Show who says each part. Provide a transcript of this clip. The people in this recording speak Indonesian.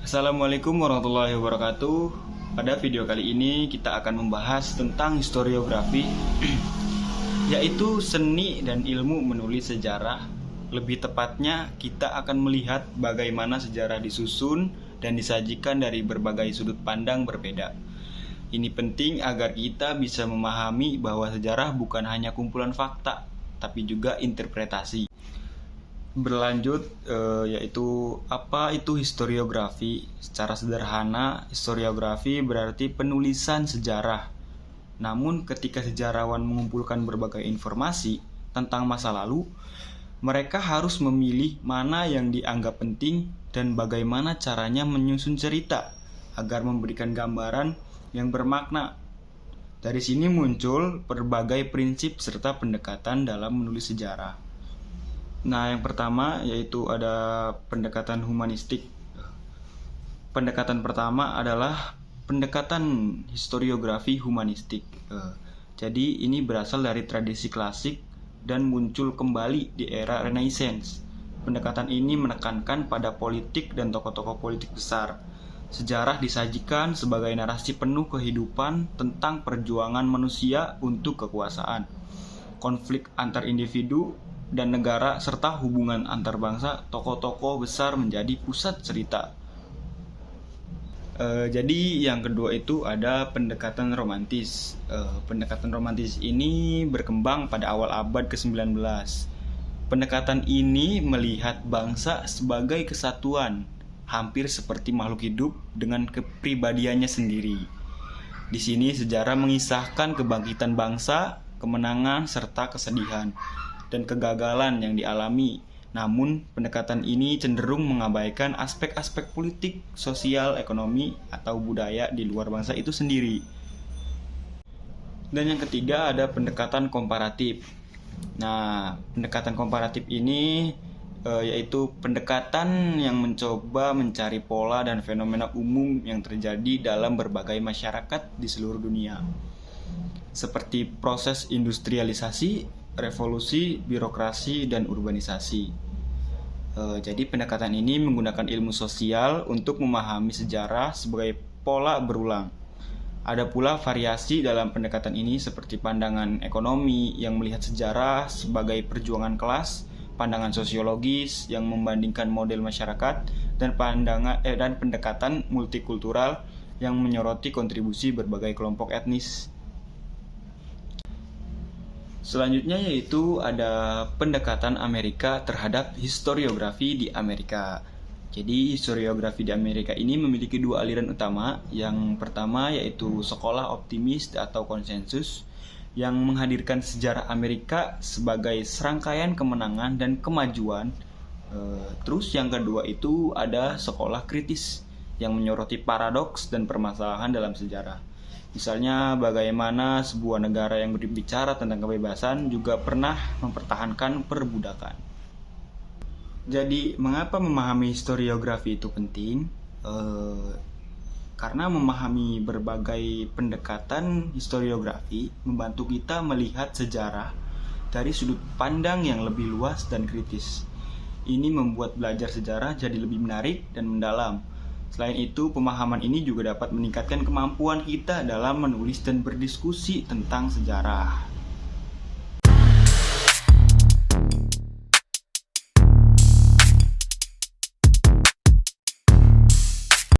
Speaker 1: Assalamualaikum warahmatullahi wabarakatuh. Pada video kali ini kita akan membahas tentang historiografi yaitu seni dan ilmu menulis sejarah. Lebih tepatnya kita akan melihat bagaimana sejarah disusun dan disajikan dari berbagai sudut pandang berbeda. Ini penting agar kita bisa memahami bahwa sejarah bukan hanya kumpulan fakta, tapi juga interpretasi. Berlanjut, yaitu apa itu historiografi? Secara sederhana, historiografi berarti penulisan sejarah. Namun ketika sejarawan mengumpulkan berbagai informasi tentang masa lalu, mereka harus memilih mana yang dianggap penting dan bagaimana caranya menyusun cerita agar memberikan gambaran yang bermakna. Dari sini muncul berbagai prinsip serta pendekatan dalam menulis sejarah. Nah, yang pertama yaitu ada pendekatan humanistik. Pendekatan pertama adalah pendekatan historiografi humanistik. Jadi ini berasal dari tradisi klasik dan muncul kembali di era Renaissance. Pendekatan ini menekankan pada politik dan tokoh-tokoh politik besar. Sejarah disajikan sebagai narasi penuh kehidupan tentang perjuangan manusia untuk kekuasaan, konflik antar individu dan negara, serta hubungan antar bangsa. Tokoh-tokoh besar menjadi pusat cerita. Jadi yang kedua itu ada pendekatan romantis. Pendekatan romantis ini berkembang pada awal abad ke-19. Pendekatan ini melihat bangsa sebagai kesatuan, hampir seperti makhluk hidup dengan kepribadiannya sendiri. Di sini sejarah mengisahkan kebangkitan bangsa, kemenangan serta kesedihan dan kegagalan yang dialami. Namun, pendekatan ini cenderung mengabaikan aspek-aspek politik, sosial, ekonomi, atau budaya di luar bangsa itu sendiri. Dan yang ketiga ada pendekatan komparatif. Nah, pendekatan komparatif ini yaitu pendekatan yang mencoba mencari pola dan fenomena umum yang terjadi dalam berbagai masyarakat di seluruh dunia. Seperti proses industrialisasi, revolusi, birokrasi, dan urbanisasi. Jadi pendekatan ini menggunakan ilmu sosial untuk memahami sejarah sebagai pola berulang. Ada pula variasi dalam pendekatan ini seperti pandangan ekonomi yang melihat sejarah sebagai perjuangan kelas, pandangan sosiologis yang membandingkan model masyarakat, dan pendekatan multikultural yang menyoroti kontribusi berbagai kelompok etnis. Selanjutnya yaitu ada pendekatan Amerika terhadap historiografi di Amerika. Jadi historiografi di Amerika ini memiliki dua aliran utama. Yang pertama yaitu sekolah optimis atau konsensus yang menghadirkan sejarah Amerika sebagai serangkaian kemenangan dan kemajuan. Terus yang kedua itu ada sekolah kritis yang menyoroti paradoks dan permasalahan dalam sejarah. Misalnya bagaimana sebuah negara yang berbicara tentang kebebasan juga pernah mempertahankan perbudakan. Jadi mengapa memahami historiografi itu penting? Karena memahami berbagai pendekatan historiografi membantu kita melihat sejarah dari sudut pandang yang lebih luas dan kritis. Ini membuat belajar sejarah jadi lebih menarik dan mendalam. Selain itu, pemahaman ini juga dapat meningkatkan kemampuan kita dalam menulis dan berdiskusi tentang sejarah.